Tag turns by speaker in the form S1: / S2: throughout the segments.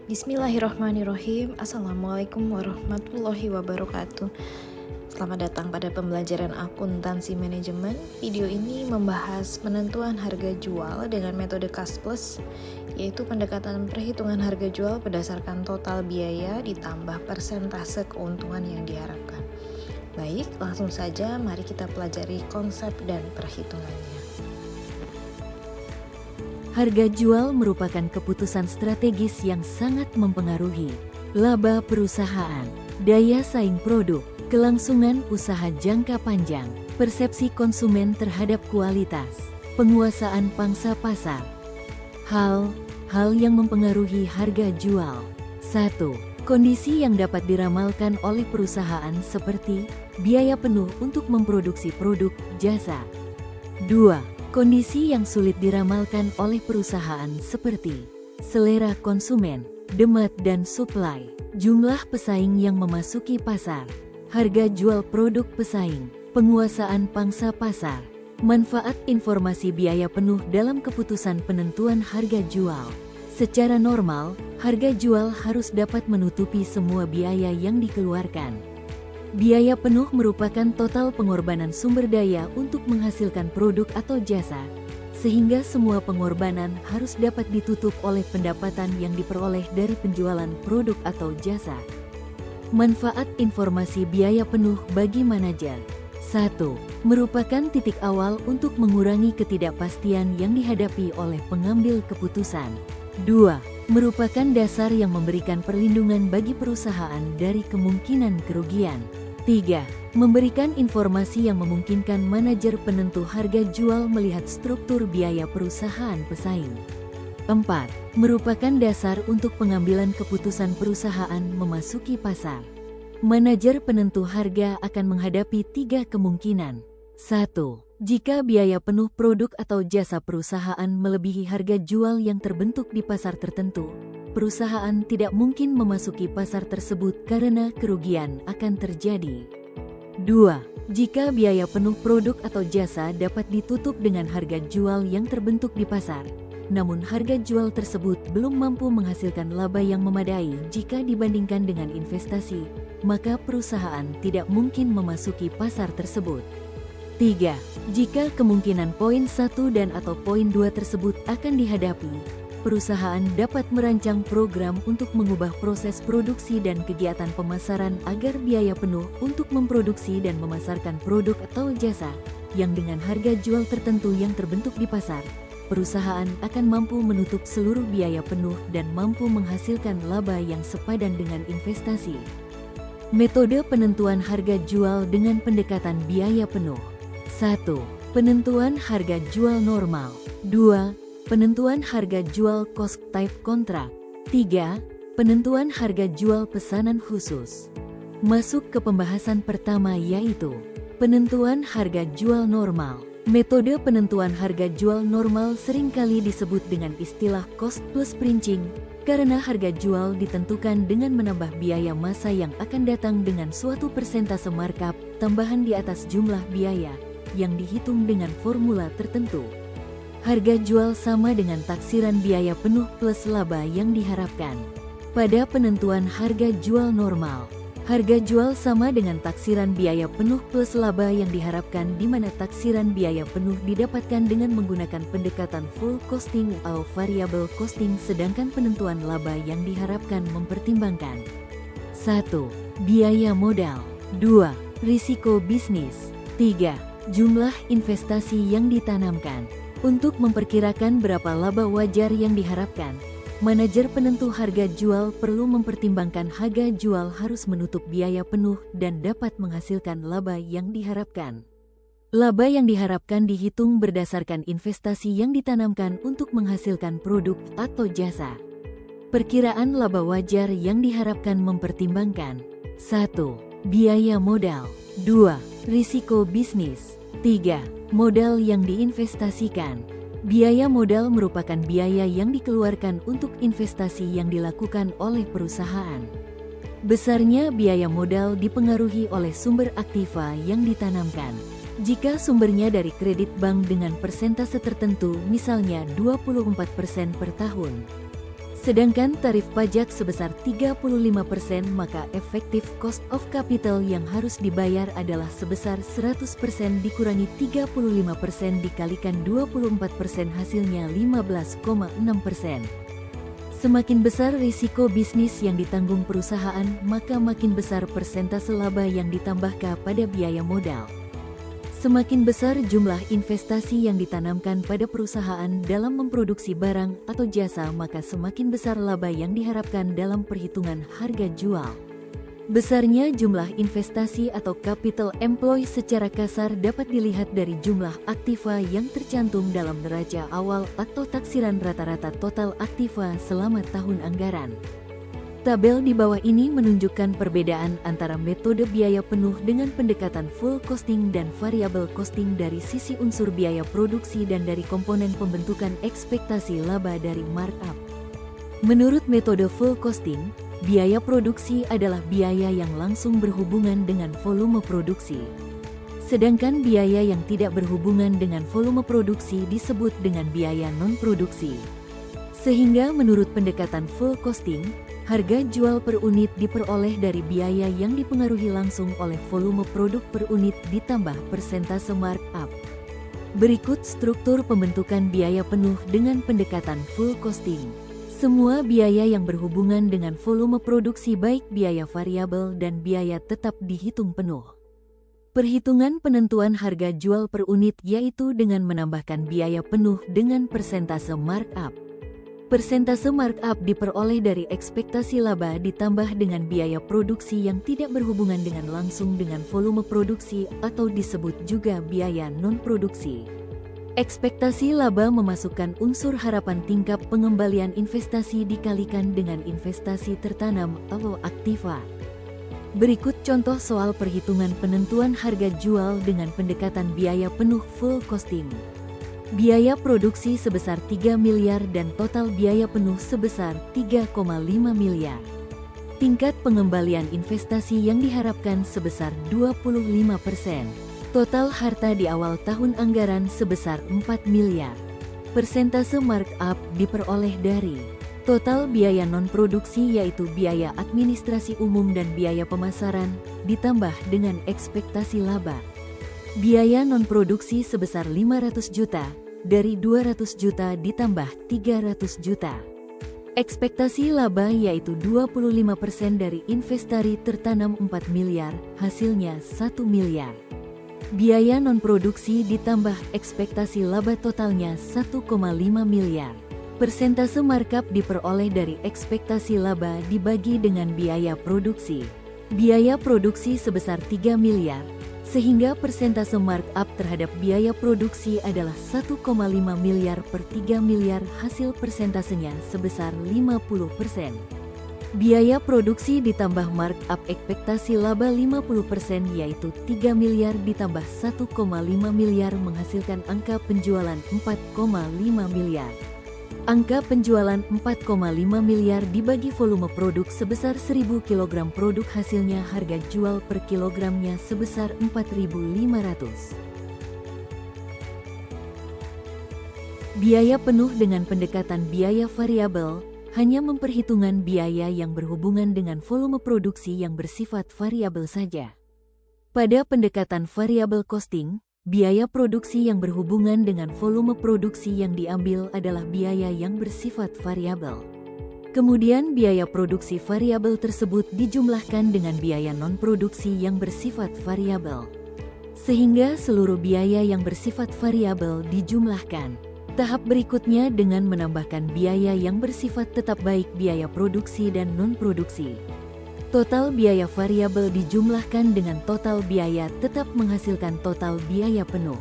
S1: Bismillahirrahmanirrahim. Assalamualaikum warahmatullahi wabarakatuh. Selamat datang pada pembelajaran akuntansi manajemen. Video ini membahas penentuan harga jual dengan metode cost plus, yaitu pendekatan perhitungan harga jual berdasarkan total biaya ditambah persentase keuntungan yang diharapkan. Baik, langsung saja mari kita pelajari konsep dan perhitungannya.
S2: Harga jual merupakan keputusan strategis yang sangat mempengaruhi laba perusahaan, daya saing produk, kelangsungan usaha jangka panjang, persepsi konsumen terhadap kualitas, penguasaan pangsa pasar. Hal yang mempengaruhi harga jual. 1. Kondisi yang dapat diramalkan oleh perusahaan seperti biaya penuh untuk memproduksi produk, jasa. 2. Kondisi yang sulit diramalkan oleh perusahaan seperti selera konsumen, demand dan supply, jumlah pesaing yang memasuki pasar, harga jual produk pesaing, penguasaan pangsa pasar, manfaat informasi biaya penuh dalam keputusan penentuan harga jual. Secara normal, harga jual harus dapat menutupi semua biaya yang dikeluarkan. Biaya penuh merupakan total pengorbanan sumber daya untuk menghasilkan produk atau jasa, sehingga semua pengorbanan harus dapat ditutup oleh pendapatan yang diperoleh dari penjualan produk atau jasa. Manfaat informasi biaya penuh bagi manajer. 1. Merupakan titik awal untuk mengurangi ketidakpastian yang dihadapi oleh pengambil keputusan. 2. Merupakan dasar yang memberikan perlindungan bagi perusahaan dari kemungkinan kerugian. 3. Memberikan informasi yang memungkinkan manajer penentu harga jual melihat struktur biaya perusahaan pesaing. 4. Merupakan dasar untuk pengambilan keputusan perusahaan memasuki pasar. Manajer penentu harga akan menghadapi 3 kemungkinan. 1. Jika biaya penuh produk atau jasa perusahaan melebihi harga jual yang terbentuk di pasar tertentu, perusahaan tidak mungkin memasuki pasar tersebut karena kerugian akan terjadi. 2. Jika biaya penuh produk atau jasa dapat ditutup dengan harga jual yang terbentuk di pasar, namun harga jual tersebut belum mampu menghasilkan laba yang memadai jika dibandingkan dengan investasi, maka perusahaan tidak mungkin memasuki pasar tersebut. 3. Jika kemungkinan poin 1 dan atau poin 2 tersebut akan dihadapi, perusahaan dapat merancang program untuk mengubah proses produksi dan kegiatan pemasaran agar biaya penuh untuk memproduksi dan memasarkan produk atau jasa yang dengan harga jual tertentu yang terbentuk di pasar, perusahaan akan mampu menutup seluruh biaya penuh dan mampu menghasilkan laba yang sepadan dengan investasi. Metode penentuan harga jual dengan pendekatan biaya penuh. 1. Penentuan harga jual normal. 2. Penentuan harga jual cost type kontrak. 3. Penentuan harga jual pesanan khusus. Masuk ke pembahasan pertama yaitu penentuan harga jual normal. Metode penentuan harga jual normal seringkali disebut dengan istilah cost plus printing karena harga jual ditentukan dengan menambah biaya masa yang akan datang dengan suatu persentase markup tambahan di atas jumlah biaya yang dihitung dengan formula tertentu. Harga jual sama dengan taksiran biaya penuh plus laba yang diharapkan. Pada penentuan harga jual normal, harga jual sama dengan taksiran biaya penuh plus laba yang diharapkan di mana taksiran biaya penuh didapatkan dengan menggunakan pendekatan full costing atau variable costing sedangkan penentuan laba yang diharapkan mempertimbangkan 1. Biaya modal. 2. Risiko bisnis. 3. Jumlah investasi yang ditanamkan. Untuk memperkirakan berapa laba wajar yang diharapkan, manajer penentu harga jual perlu mempertimbangkan harga jual harus menutup biaya penuh dan dapat menghasilkan laba yang diharapkan. Laba yang diharapkan dihitung berdasarkan investasi yang ditanamkan untuk menghasilkan produk atau jasa. Perkiraan laba wajar yang diharapkan mempertimbangkan 1. Biaya modal. 2. Risiko bisnis. 3. Modal yang diinvestasikan. Biaya modal merupakan biaya yang dikeluarkan untuk investasi yang dilakukan oleh perusahaan. Besarnya biaya modal dipengaruhi oleh sumber aktiva yang ditanamkan. Jika sumbernya dari kredit bank dengan persentase tertentu, misalnya 24% per tahun, Sedangkan tarif pajak sebesar 35%, maka efektif cost of capital yang harus dibayar adalah sebesar 100% dikurangi 35% dikalikan 24% hasilnya 15,6%. Semakin besar risiko bisnis yang ditanggung perusahaan, maka makin besar persentase laba yang ditambah pada biaya modal. Semakin besar jumlah investasi yang ditanamkan pada perusahaan dalam memproduksi barang atau jasa, maka semakin besar laba yang diharapkan dalam perhitungan harga jual. Besarnya jumlah investasi atau capital employ secara kasar dapat dilihat dari jumlah aktiva yang tercantum dalam neraca awal atau taksiran rata-rata total aktiva selama tahun anggaran. Tabel di bawah ini menunjukkan perbedaan antara metode biaya penuh dengan pendekatan full costing dan variable costing dari sisi unsur biaya produksi dan dari komponen pembentukan ekspektasi laba dari markup. Menurut metode full costing, biaya produksi adalah biaya yang langsung berhubungan dengan volume produksi. Sedangkan biaya yang tidak berhubungan dengan volume produksi disebut dengan biaya non-produksi. Sehingga menurut pendekatan full costing, harga jual per unit diperoleh dari biaya yang dipengaruhi langsung oleh volume produk per unit ditambah persentase markup. Berikut struktur pembentukan biaya penuh dengan pendekatan full costing. Semua biaya yang berhubungan dengan volume produksi baik biaya variabel dan biaya tetap dihitung penuh. Perhitungan penentuan harga jual per unit yaitu dengan menambahkan biaya penuh dengan persentase markup. Persentase markup diperoleh dari ekspektasi laba ditambah dengan biaya produksi yang tidak berhubungan dengan langsung dengan volume produksi atau disebut juga biaya non-produksi. Ekspektasi laba memasukkan unsur harapan tingkat pengembalian investasi dikalikan dengan investasi tertanam atau aktiva. Berikut contoh soal perhitungan penentuan harga jual dengan pendekatan biaya penuh full costing. Biaya produksi sebesar 3 miliar dan total biaya penuh sebesar 3,5 miliar. Tingkat pengembalian investasi yang diharapkan sebesar 25%. Total harta di awal tahun anggaran sebesar 4 miliar. Persentase markup diperoleh dari total biaya non-produksi yaitu biaya administrasi umum dan biaya pemasaran, ditambah dengan ekspektasi laba. Biaya non-produksi sebesar 500 juta, dari 200 juta ditambah 300 juta. Ekspektasi laba yaitu 25% dari investasi tertanam 4 miliar, hasilnya 1 miliar. Biaya non-produksi ditambah ekspektasi laba totalnya 1,5 miliar. Persentase markup diperoleh dari ekspektasi laba dibagi dengan biaya produksi. Biaya produksi sebesar 3 miliar, sehingga persentase markup terhadap biaya produksi adalah 1,5 miliar per 3 miliar, hasil persentasenya sebesar 50%. Biaya produksi ditambah markup ekspektasi laba 50% yaitu 3 miliar ditambah 1,5 miliar menghasilkan angka penjualan 4,5 miliar. Angka penjualan 4,5 miliar dibagi volume produk sebesar 1000 kg produk hasilnya harga jual per kilogramnya sebesar 4.500. Biaya penuh dengan pendekatan biaya variabel hanya memperhitungkan biaya yang berhubungan dengan volume produksi yang bersifat variabel saja. Pada pendekatan variable costing, biaya produksi yang berhubungan dengan volume produksi yang diambil adalah biaya yang bersifat variabel. Kemudian biaya produksi variabel tersebut dijumlahkan dengan biaya non-produksi yang bersifat variabel. Sehingga seluruh biaya yang bersifat variabel dijumlahkan. Tahap berikutnya dengan menambahkan biaya yang bersifat tetap baik biaya produksi dan non-produksi. Total biaya variabel dijumlahkan dengan total biaya tetap menghasilkan total biaya penuh.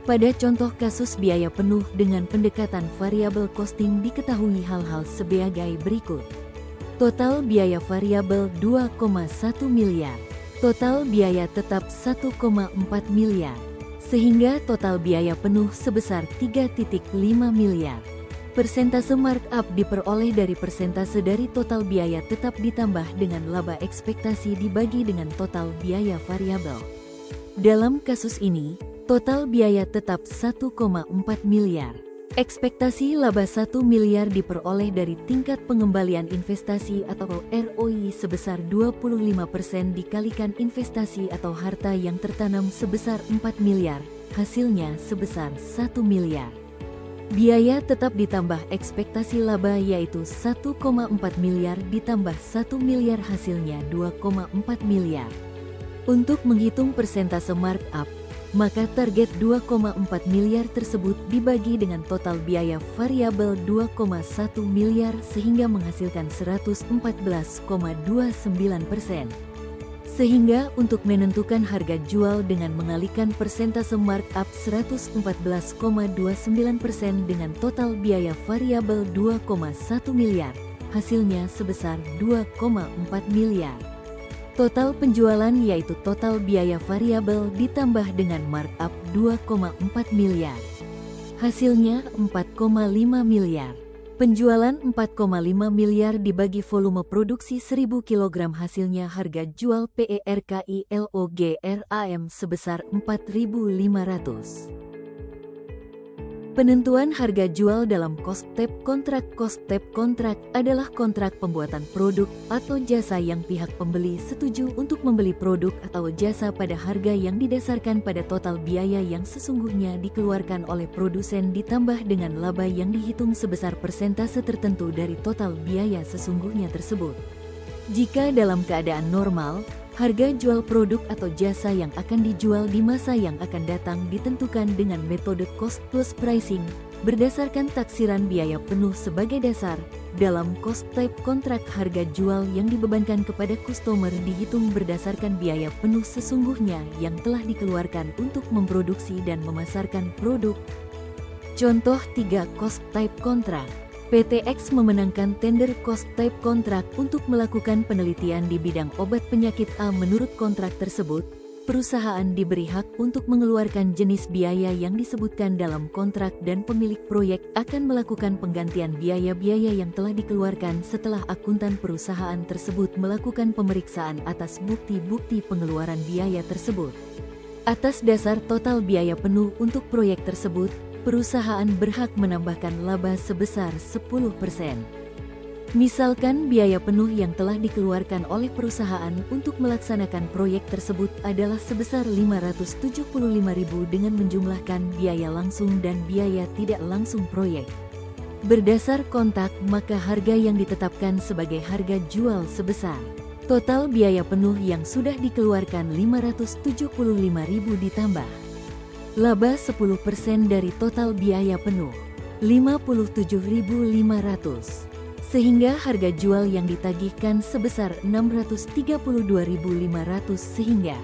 S2: Pada contoh kasus biaya penuh dengan pendekatan variable costing diketahui hal-hal sebagai berikut. Total biaya variabel 2,1 miliar. Total biaya tetap 1,4 miliar. Sehingga total biaya penuh sebesar 3,5 miliar. Persentase markup diperoleh dari persentase dari total biaya tetap ditambah dengan laba ekspektasi dibagi dengan total biaya variabel. Dalam kasus ini, total biaya tetap 1,4 miliar. Ekspektasi laba 1 miliar diperoleh dari tingkat pengembalian investasi atau ROI sebesar 25% dikalikan investasi atau harta yang tertanam sebesar 4 miliar, hasilnya sebesar 1 miliar. Biaya tetap ditambah ekspektasi laba yaitu 1,4 miliar ditambah 1 miliar hasilnya 2,4 miliar. Untuk menghitung persentase markup, maka target 2,4 miliar tersebut dibagi dengan total biaya variabel 2,1 miliar sehingga menghasilkan 114,29%. Sehingga untuk menentukan harga jual dengan mengalihkan persentase markup 114,29% dengan total biaya variabel 2,1 miliar, hasilnya sebesar 2,4 miliar. Total penjualan yaitu total biaya variabel ditambah dengan markup 2,4 miliar. Hasilnya 4,5 miliar. Penjualan 4,5 miliar dibagi volume produksi 1000 kg hasilnya harga jual PERKI LOGRAM sebesar 4.500. Penentuan harga jual dalam cost type kontrak. Cost type kontrak adalah kontrak pembuatan produk atau jasa yang pihak pembeli setuju untuk membeli produk atau jasa pada harga yang didasarkan pada total biaya yang sesungguhnya dikeluarkan oleh produsen ditambah dengan laba yang dihitung sebesar persentase tertentu dari total biaya sesungguhnya tersebut. Jika dalam keadaan normal, harga jual produk atau jasa yang akan dijual di masa yang akan datang ditentukan dengan metode cost plus pricing, berdasarkan taksiran biaya penuh sebagai dasar. Dalam cost type kontrak, harga jual yang dibebankan kepada customer dihitung berdasarkan biaya penuh sesungguhnya yang telah dikeluarkan untuk memproduksi dan memasarkan produk. Contoh 3 cost type kontrak. PT X memenangkan tender cost type kontrak untuk melakukan penelitian di bidang obat penyakit A. Menurut kontrak tersebut, perusahaan diberi hak untuk mengeluarkan jenis biaya yang disebutkan dalam kontrak dan pemilik proyek akan melakukan penggantian biaya-biaya yang telah dikeluarkan setelah akuntan perusahaan tersebut melakukan pemeriksaan atas bukti-bukti pengeluaran biaya tersebut. Atas dasar total biaya penuh untuk proyek tersebut, perusahaan berhak menambahkan laba sebesar 10%. Misalkan biaya penuh yang telah dikeluarkan oleh perusahaan untuk melaksanakan proyek tersebut adalah sebesar 575.000 dengan menjumlahkan biaya langsung dan biaya tidak langsung proyek. Berdasar kontak, maka harga yang ditetapkan sebagai harga jual sebesar total biaya penuh yang sudah dikeluarkan 575.000 ditambah laba 10% dari total biaya penuh, 57.500. Sehingga harga jual yang ditagihkan sebesar 632.500 sehingga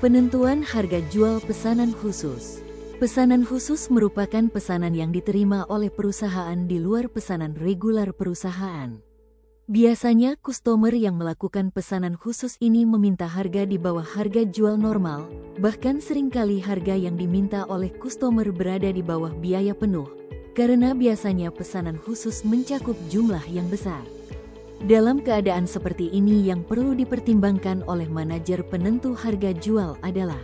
S2: penentuan harga jual pesanan khusus. Pesanan khusus merupakan pesanan yang diterima oleh perusahaan di luar pesanan regular perusahaan. Biasanya customer yang melakukan pesanan khusus ini meminta harga di bawah harga jual normal, bahkan seringkali harga yang diminta oleh customer berada di bawah biaya penuh, karena biasanya pesanan khusus mencakup jumlah yang besar. Dalam keadaan seperti ini yang perlu dipertimbangkan oleh manajer penentu harga jual adalah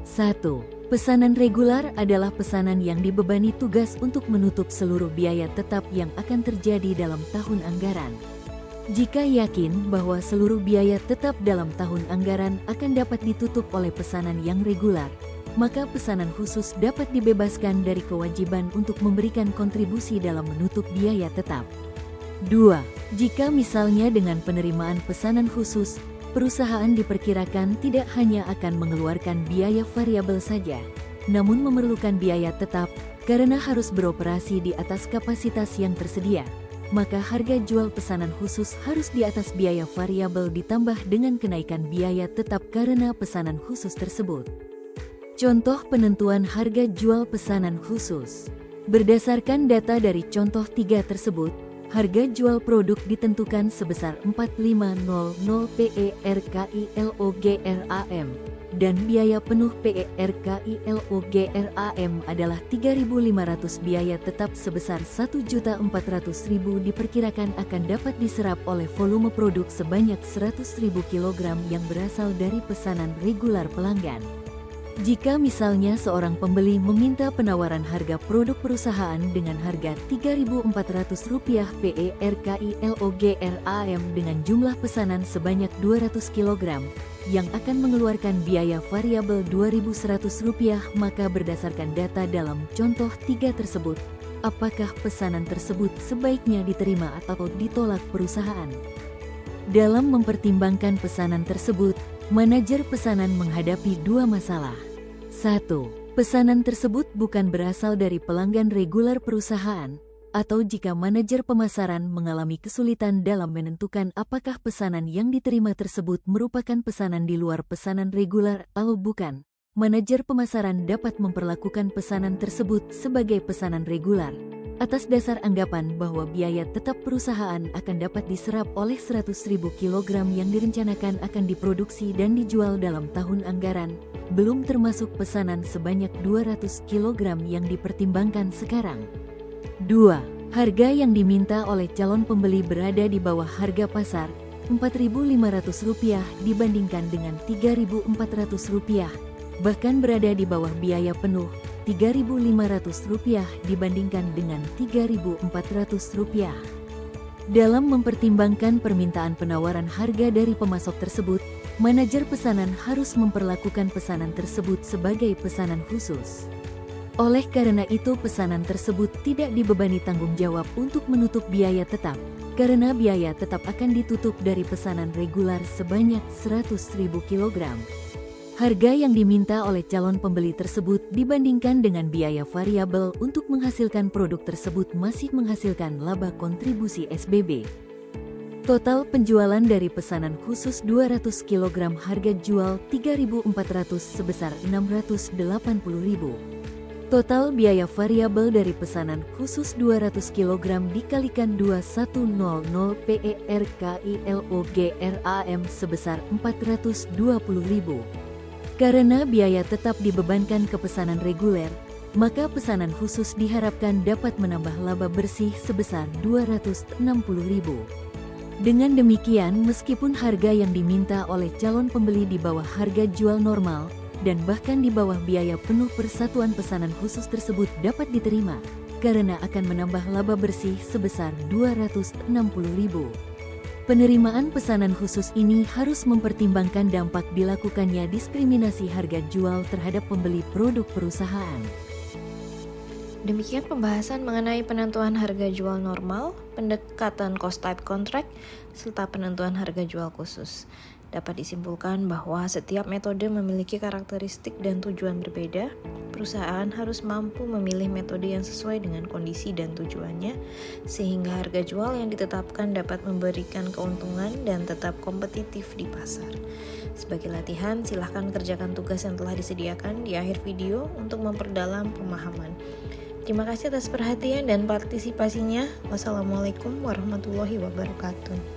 S2: 1. Pesanan regular adalah pesanan yang dibebani tugas untuk menutup seluruh biaya tetap yang akan terjadi dalam tahun anggaran. Jika yakin bahwa seluruh biaya tetap dalam tahun anggaran akan dapat ditutup oleh pesanan yang regular, maka pesanan khusus dapat dibebaskan dari kewajiban untuk memberikan kontribusi dalam menutup biaya tetap. 2. Jika misalnya dengan penerimaan pesanan khusus, perusahaan diperkirakan tidak hanya akan mengeluarkan biaya variabel saja, namun memerlukan biaya tetap karena harus beroperasi di atas kapasitas yang tersedia, maka harga jual pesanan khusus harus di atas biaya variabel ditambah dengan kenaikan biaya tetap karena pesanan khusus tersebut. Contoh penentuan harga jual pesanan khusus. Berdasarkan data dari contoh 3 tersebut, harga jual produk ditentukan sebesar 4.500 PERKI LOGRAM dan biaya penuh PERKI LOGRAM adalah 3.500. Biaya tetap sebesar 1.400.000 diperkirakan akan dapat diserap oleh volume produk sebanyak 100.000 kg yang berasal dari pesanan regular pelanggan. Jika misalnya seorang pembeli meminta penawaran harga produk perusahaan dengan harga Rp3.400 PERKILOGRAM dengan jumlah pesanan sebanyak 200 kg yang akan mengeluarkan biaya variabel Rp2.100, maka berdasarkan data dalam contoh 3 tersebut, apakah pesanan tersebut sebaiknya diterima atau ditolak perusahaan? Dalam mempertimbangkan pesanan tersebut, manajer pesanan menghadapi 2 masalah. 1. Pesanan tersebut bukan berasal dari pelanggan reguler perusahaan, atau jika manajer pemasaran mengalami kesulitan dalam menentukan apakah pesanan yang diterima tersebut merupakan pesanan di luar pesanan reguler atau bukan, manajer pemasaran dapat memperlakukan pesanan tersebut sebagai pesanan reguler, atas dasar anggapan bahwa biaya tetap perusahaan akan dapat diserap oleh 100.000 kg yang direncanakan akan diproduksi dan dijual dalam tahun anggaran, belum termasuk pesanan sebanyak 200 kg yang dipertimbangkan sekarang. 2. Harga yang diminta oleh calon pembeli berada di bawah harga pasar, Rp4.500 dibandingkan dengan Rp3.400, bahkan berada di bawah biaya penuh, Rp3.500 dibandingkan dengan Rp3.400. Dalam mempertimbangkan permintaan penawaran harga dari pemasok tersebut, manajer pesanan harus memperlakukan pesanan tersebut sebagai pesanan khusus. Oleh karena itu, pesanan tersebut tidak dibebani tanggung jawab untuk menutup biaya tetap, karena biaya tetap akan ditutup dari pesanan reguler sebanyak 100.000 kg. Harga yang diminta oleh calon pembeli tersebut dibandingkan dengan biaya variabel untuk menghasilkan produk tersebut masih menghasilkan laba kontribusi SBB. Total penjualan dari pesanan khusus 200 kg harga jual Rp3.400 sebesar Rp680.000. Total biaya variabel dari pesanan khusus 200 kg dikalikan 2100 PERKILOGRAM sebesar Rp420.000. Karena biaya tetap dibebankan ke pesanan reguler, maka pesanan khusus diharapkan dapat menambah laba bersih sebesar Rp260.000. Dengan demikian, meskipun harga yang diminta oleh calon pembeli di bawah harga jual normal, dan bahkan di bawah biaya penuh persatuan pesanan khusus tersebut dapat diterima, karena akan menambah laba bersih sebesar Rp260.000. Penerimaan pesanan khusus ini harus mempertimbangkan dampak dilakukannya diskriminasi harga jual terhadap pembeli produk perusahaan.
S1: Demikian pembahasan mengenai penentuan harga jual normal, pendekatan cost type contract, serta penentuan harga jual khusus. Dapat disimpulkan bahwa setiap metode memiliki karakteristik dan tujuan berbeda. Perusahaan harus mampu memilih metode yang sesuai dengan kondisi dan tujuannya, sehingga harga jual yang ditetapkan dapat memberikan keuntungan dan tetap kompetitif di pasar. Sebagai latihan, silahkan kerjakan tugas yang telah disediakan di akhir video untuk memperdalam pemahaman. Terima kasih atas perhatian dan partisipasinya. Wassalamualaikum warahmatullahi wabarakatuh.